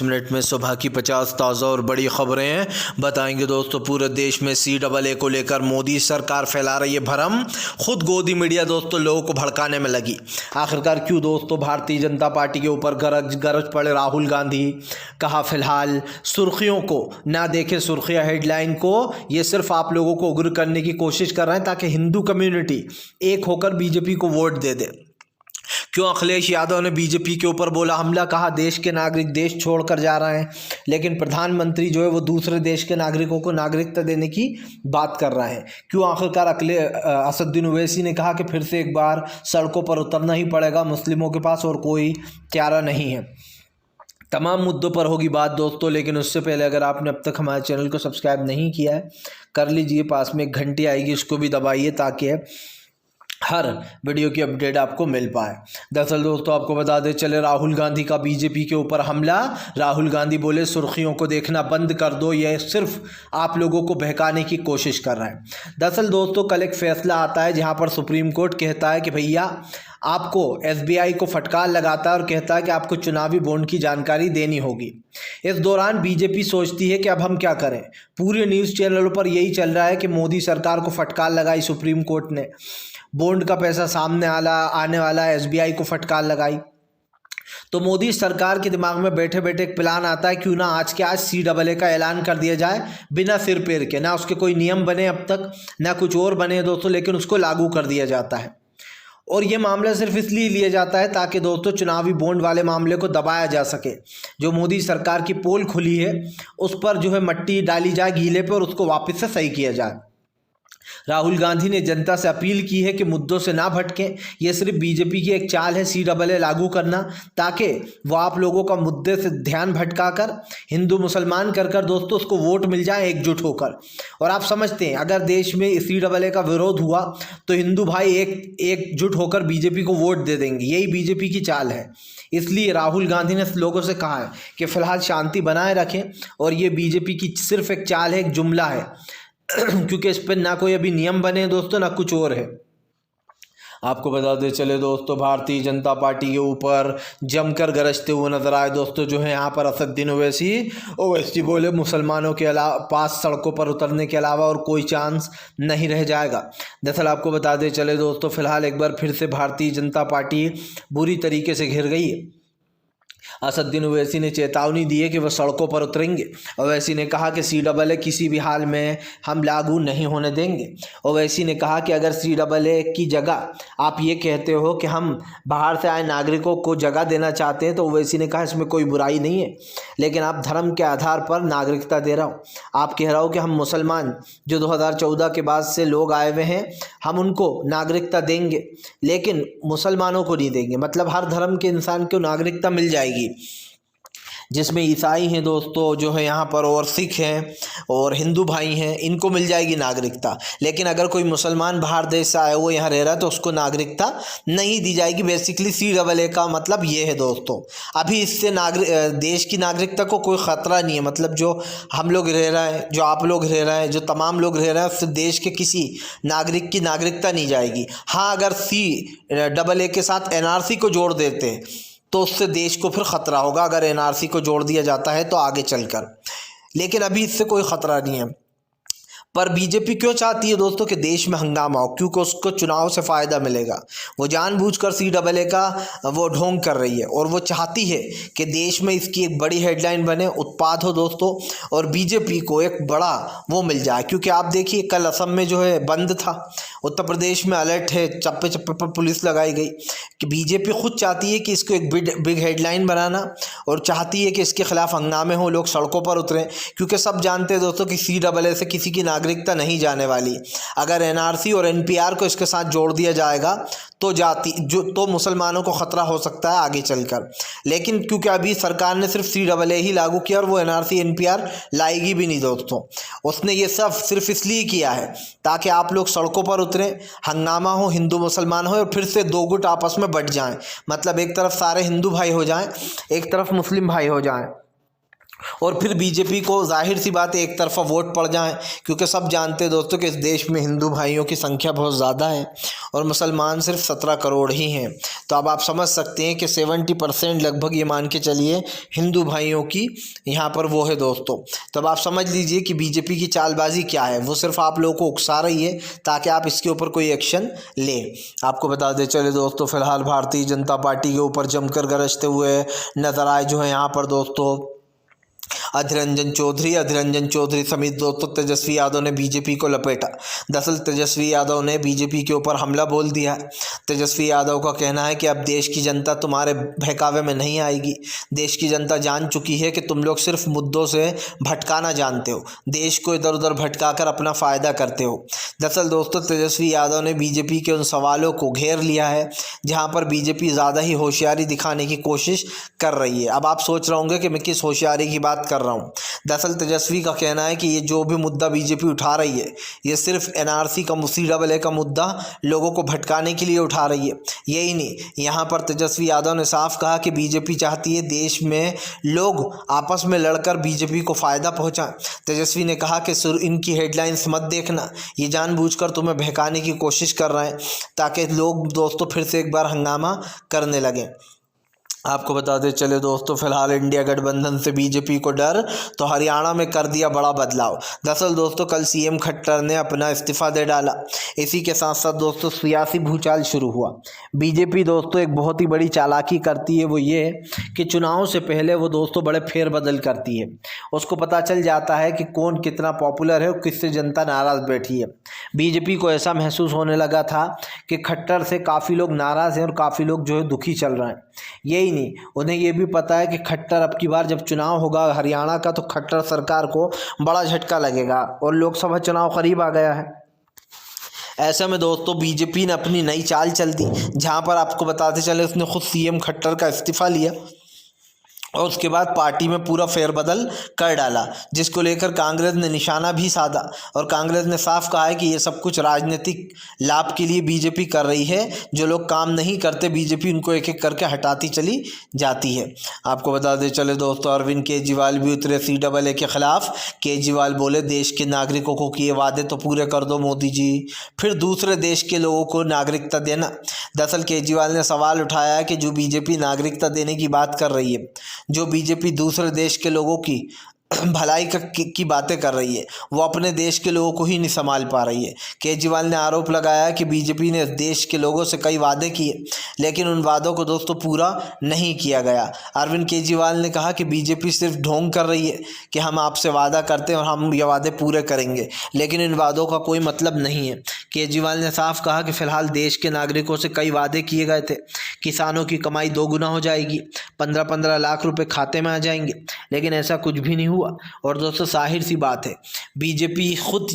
Minute में सुबह की 50 ताज़ा और बड़ी खबरें हैं। बताएंगे दोस्तों, पूरे देश में CAA को लेकर मोदी सरकार फैला रही है भ्रम। खुद गोदी मीडिया दोस्तों लोगों को भड़काने में लगी। आखिरकार क्यों दोस्तों भारतीय जनता पार्टी के ऊपर गरज पड़े राहुल गांधी। कहा फिलहाल सुर्खियों को ना देखें, सुर्खियां हेडलाइन को, ये सिर्फ आप लोगों को उग्र करने की कोशिश कर रहे हैं ताकि हिंदू कम्युनिटी एक होकर बीजेपी को वोट दे दे। क्यों अखिलेश यादव ने बीजेपी के ऊपर बोला हमला, कहा देश के नागरिक देश छोड़कर जा रहे हैं, लेकिन प्रधानमंत्री जो है वो दूसरे देश के नागरिकों को नागरिकता देने की बात कर रहे हैं। क्यों आखिरकार असदुद्दीन ओवैसी ने कहा कि फिर से एक बार सड़कों पर उतरना ही पड़ेगा, मुस्लिमों के पास और कोई चारा नहीं है। तमाम मुद्दों पर होगी बात दोस्तों, लेकिन उससे पहले अगर आपने अब तक हमारे चैनल को सब्सक्राइब नहीं किया है कर लीजिए। पास में एक घंटी आएगी, उसको भी दबाइए ताकि हर वीडियो की अपडेट आपको मिल पाए। दरअसल दोस्तों आपको बता दें चले, राहुल गांधी का बीजेपी के ऊपर हमला। राहुल गांधी बोले सुर्खियों को देखना बंद कर दो, यह सिर्फ आप लोगों को बहकाने की कोशिश कर रहे हैं। दरअसल दोस्तों कल एक फैसला आता है जहां पर सुप्रीम कोर्ट कहता है कि भैया आपको SBI को फटकार लगाता है और कहता है कि आपको चुनावी बॉन्ड की जानकारी देनी होगी। इस दौरान बीजेपी सोचती है कि अब हम क्या करें। पूरे न्यूज़ चैनलों पर यही चल रहा है कि मोदी सरकार को फटकार लगाई सुप्रीम कोर्ट ने, बॉन्ड का पैसा सामने आने वाला है, SBI को फटकार लगाई। तो मोदी सरकार के दिमाग में बैठे बैठे एक प्लान आता है, क्यों ना आज के आज CAA का ऐलान कर दिया जाए बिना सिर पैर के। ना उसके कोई नियम बने अब तक, ना कुछ और बने दोस्तों, लेकिन उसको लागू कर दिया जाता है। और ये मामला सिर्फ इसलिए लिया जाता है ताकि दोस्तों चुनावी बॉन्ड वाले मामले को दबाया जा सके। जो मोदी सरकार की पोल खुली है उस पर जो है मट्टी डाली जाए गीले पर, उसको वापस से सही किया जाए। राहुल गांधी ने जनता से अपील की है कि मुद्दों से ना भटकें। यह सिर्फ बीजेपी की एक चाल है CAA लागू करना, ताकि वो आप लोगों का मुद्दे से ध्यान भटकाकर हिंदू मुसलमान कर दोस्तों उसको वोट मिल जाए एकजुट होकर। और आप समझते हैं अगर देश में CAA का विरोध हुआ तो हिंदू भाई एकजुट होकर बीजेपी को वोट दे देंगे। यही बीजेपी की चाल है। इसलिए राहुल गांधी ने लोगों से कहा है कि फिलहाल शांति बनाए रखें, और ये बीजेपी की सिर्फ एक चाल है, एक जुमला है क्योंकि इस पर ना कोई अभी नियम बने दोस्तों, ना कुछ और है। आपको बता दें चले दोस्तों, भारतीय जनता पार्टी के ऊपर जमकर गरजते हुए नजर आए दोस्तों जो है यहाँ पर असदुद्दीन ओवैसी बोले मुसलमानों के पास सड़कों पर उतरने के अलावा और कोई चांस नहीं रह जाएगा। दरअसल आपको बता दें चले दोस्तों, फिलहाल एक बार फिर से भारतीय जनता पार्टी बुरी तरीके से घिर गई है। असदुद्दीन ओवैसी ने चेतावनी दी है कि वह सड़कों पर उतरेंगे। ओवैसी ने कहा कि CAA किसी भी हाल में हम लागू नहीं होने देंगे। ओवैसी ने कहा कि अगर CAA की जगह आप ये कहते हो कि हम बाहर से आए नागरिकों को जगह देना चाहते हैं, तो ओवैसी ने कहा इसमें कोई बुराई नहीं है, लेकिन आप धर्म के आधार पर नागरिकता दे रहा हो। आप कह रहा हो कि हम मुसलमान जो 2014 के बाद से लोग आए हुए हैं हम उनको नागरिकता देंगे, लेकिन मुसलमानों को नहीं देंगे। मतलब हर धर्म के इंसान को नागरिकता मिल जाएगी, जिसमें ईसाई हैं दोस्तों जो है यहाँ पर, और सिख हैं और हिंदू भाई हैं, इनको मिल जाएगी नागरिकता। लेकिन अगर कोई मुसलमान बाहर देश से आया वो यहाँ रह रहा है तो उसको नागरिकता नहीं दी जाएगी। बेसिकली CAA का मतलब ये है दोस्तों। अभी इससे देश की नागरिकता को कोई ख़तरा नहीं है। मतलब जो हम लोग रह रहे हैं, जो आप लोग रह रहे हैं, जो तमाम लोग रह रहे हैं, उससे देश के किसी नागरिक की नागरिकता नहीं जाएगी। हाँ, अगर CAA के साथ NRC को जोड़ देते हैं तो उससे देश को फिर ख़तरा होगा, अगर NRC को जोड़ दिया जाता है तो आगे चलकर। लेकिन अभी इससे कोई ख़तरा नहीं है। पर बीजेपी क्यों चाहती है दोस्तों कि देश में हंगामा हो? क्योंकि उसको चुनाव से फ़ायदा मिलेगा। वो जानबूझकर CAA का वो ढोंग कर रही है, और वो चाहती है कि देश में इसकी एक बड़ी हेडलाइन बने, उत्पाद हो दोस्तों, और बीजेपी को एक बड़ा वो मिल जाए। क्योंकि आप देखिए कल असम में जो है बंद था, उत्तर प्रदेश में अलर्ट है, चप्पे चप्पे पर पुलिस लगाई गई। कि बीजेपी खुद चाहती है कि इसको एक बिग हेडलाइन बनाना, और चाहती है कि इसके खिलाफ हंगामे हो, लोग सड़कों पर उतरें। क्योंकि सब जानते हैं दोस्तों कि CAA से किसी की नागरिकता नहीं जाने वाली। अगर NRC और NPR को इसके साथ जोड़ दिया जाएगा तो मुसलमानों को ख़तरा हो सकता है आगे चलकर। लेकिन क्योंकि अभी सरकार ने सिर्फ CAA ही लागू किया और वो NRC NPR लाएगी भी नहीं दोस्तों। उसने ये सब सिर्फ इसलिए किया है ताकि आप लोग सड़कों पर उतरें, हंगामा हो, हिंदू मुसलमान हो, और फिर से दो गुट आपस में बट जाएं। मतलब एक तरफ सारे हिंदू भाई हो जाएं, एक तरफ मुस्लिम भाई हो जाएं। और फिर बीजेपी को जाहिर सी बात है एक तरफा वोट पड़ जाए, क्योंकि सब जानते हैं दोस्तों कि इस देश में हिंदू भाइयों की संख्या बहुत ज़्यादा है और मुसलमान सिर्फ 17 करोड़ ही हैं। तो अब आप समझ सकते हैं कि 70% लगभग ये मान के चलिए हिंदू भाइयों की यहाँ पर वो है दोस्तों। तो अब आप समझ लीजिए कि बीजेपी की चालबाजी क्या है, वो सिर्फ आप लोगों को उकसा रही है ताकि आप इसके ऊपर कोई एक्शन लें। आपको बता दें चले दोस्तों, फिलहाल भारतीय जनता पार्टी के ऊपर जमकर गरजते हुए नजर आए जो है यहाँ पर दोस्तों अधीर रंजन चौधरी समेत दोस्तों तेजस्वी यादव ने बीजेपी को लपेटा। दरअसल तेजस्वी यादव ने बीजेपी के ऊपर हमला बोल दिया। तेजस्वी यादव का कहना है कि अब देश की जनता तुम्हारे बहकावे में नहीं आएगी। देश की जनता जान चुकी है कि तुम लोग सिर्फ मुद्दों से भटकाना जानते हो, देश को इधर उधर भटकाकर अपना फ़ायदा करते हो। दरअसल दोस्तों तेजस्वी यादव ने बीजेपी के उन सवालों को घेर लिया है जहाँ पर बीजेपी ज़्यादा ही होशियारी दिखाने की कोशिश कर रही है। अब आप सोच रहे होंगे कि मैं किस होशियारी की बात कर रहा हूँ। दरअसल तेजस्वी का कहना है कि ये जो भी मुद्दा बीजेपी उठा रही है ये सिर्फ एनआरसी का CAA का मुद्दा लोगों को भटकाने के लिए उठा रही है। यही नहीं, यहाँ पर तेजस्वी यादव ने साफ कहा कि बीजेपी चाहती है देश में लोग आपस में लड़कर बीजेपी को फ़ायदा पहुँचाएं। तेजस्वी ने कहा कि इनकी हेडलाइंस मत देखना, ये जानबूझकर तुम्हें बहकाने की कोशिश कर रहे हैं ताकि लोग दोस्तों फिर से एक बार हंगामा करने लगें। आपको बताते चले दोस्तों, फिलहाल इंडिया गठबंधन से बीजेपी को डर, तो हरियाणा में कर दिया बड़ा बदलाव। दरअसल दोस्तों कल सीएम खट्टर ने अपना इस्तीफा दे डाला। इसी के साथ साथ दोस्तों सियासी भूचाल शुरू हुआ। बीजेपी दोस्तों एक बहुत ही बड़ी चालाकी करती है, वो ये कि चुनाव से पहले वो दोस्तों बड़े फेरबदल करती है। उसको पता चल जाता है कि कौन कितना पॉपुलर है और किससे जनता नाराज़ बैठी है। बीजेपी को ऐसा महसूस होने लगा था कि खट्टर से काफ़ी लोग नाराज़ हैं और काफ़ी लोग जो है दुखी चल रहे हैं। यही नहीं, उन्हें ये भी पता है कि खट्टर अब की बार जब चुनाव होगा हरियाणा का तो खट्टर सरकार को बड़ा झटका लगेगा और लोकसभा चुनाव करीब आ गया है। ऐसे में दोस्तों बीजेपी ने अपनी नई चाल चल दी, जहां पर आपको बताते चले उसने खुद सीएम खट्टर का इस्तीफा लिया और उसके बाद पार्टी में पूरा फेरबदल कर डाला, जिसको लेकर कांग्रेस ने निशाना भी साधा और कांग्रेस ने साफ कहा है कि ये सब कुछ राजनीतिक लाभ के लिए बीजेपी कर रही है। जो लोग काम नहीं करते बीजेपी उनको एक एक करके हटाती चली जाती है। आपको बता दें चले दोस्तों, अरविंद केजरीवाल भी उतरे CAA के खिलाफ। केजरीवाल बोले देश के नागरिकों को किए वादे तो पूरे कर दो मोदी जी, फिर दूसरे देश के लोगों को नागरिकता देना। दरअसल केजरीवाल ने सवाल उठाया है कि जो बीजेपी नागरिकता देने की बात कर रही है, जो बीजेपी दूसरे देश के लोगों की भलाई की बातें कर रही है, वो अपने देश के लोगों को ही नहीं संभाल पा रही है। केजरीवाल ने आरोप लगाया कि बीजेपी ने देश के लोगों से कई वादे किए लेकिन उन वादों को दोस्तों पूरा नहीं किया गया। अरविंद केजरीवाल ने कहा कि बीजेपी सिर्फ ढोंग कर रही है कि हम आपसे वादा करते हैं और हम ये वादे पूरे करेंगे, लेकिन इन वादों का कोई मतलब नहीं है। केजरीवाल ने साफ कहा कि फिलहाल देश के नागरिकों से कई वादे किए गए थे, किसानों की कमाई 2 गुना हो जाएगी, 15-15 लाख रुपए खाते में आ जाएंगे, लेकिन ऐसा कुछ भी नहीं हुआ। और दोस्तों जाहिर सी बात है बीजेपी खुद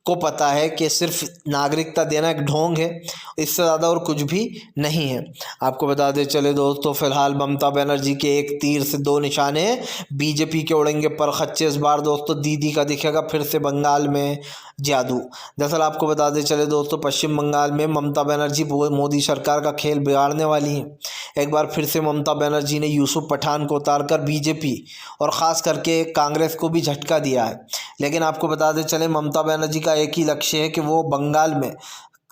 को पता है कि सिर्फ नागरिकता देना एक ढोंग है, इससे ज़्यादा और कुछ भी नहीं है। आपको बता दें चले दोस्तों, फिलहाल ममता बनर्जी के एक तीर से 2 निशाने, बीजेपी के उड़ेंगे पर खच्चे। इस बार दोस्तों दीदी का दिखेगा फिर से बंगाल में जादू। दरअसल आपको बता दें चले दोस्तों, पश्चिम बंगाल में ममता बनर्जी मोदी सरकार का खेल बिगाड़ने वाली हैं। एक बार फिर से ममता बनर्जी ने यूसुफ पठान को उतारकर बीजेपी और ख़ास करके कांग्रेस को भी झटका दिया है। लेकिन आपको बता दें चले ममता बनर्जी का एक ही लक्ष्य है कि वो बंगाल में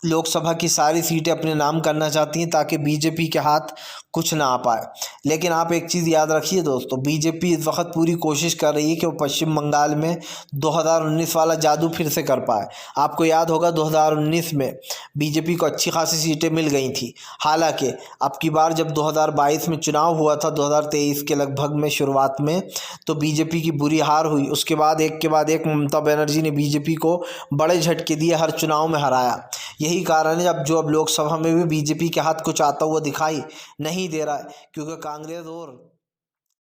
लोकसभा की सारी सीटें अपने नाम करना चाहती हैं ताकि बीजेपी के हाथ कुछ ना आ पाए। लेकिन आप एक चीज़ याद रखिए दोस्तों, बीजेपी इस वक्त पूरी कोशिश कर रही है कि वो पश्चिम बंगाल में 2019 वाला जादू फिर से कर पाए। आपको याद होगा 2019 में बीजेपी को अच्छी खासी सीटें मिल गई थी। हालांकि अब की बार जब 2022 में चुनाव हुआ था 2023 के लगभग में शुरुआत में, तो बीजेपी की बुरी हार हुई। उसके बाद एक के बाद एक ममता बनर्जी ने बीजेपी को बड़े झटके दिए, हर चुनाव में हराया। यही कारण है अब लोकसभा में भी बीजेपी के हाथ कुछ आता हुआ दिखाई नहीं दे रहा है, क्योंकि कांग्रेस और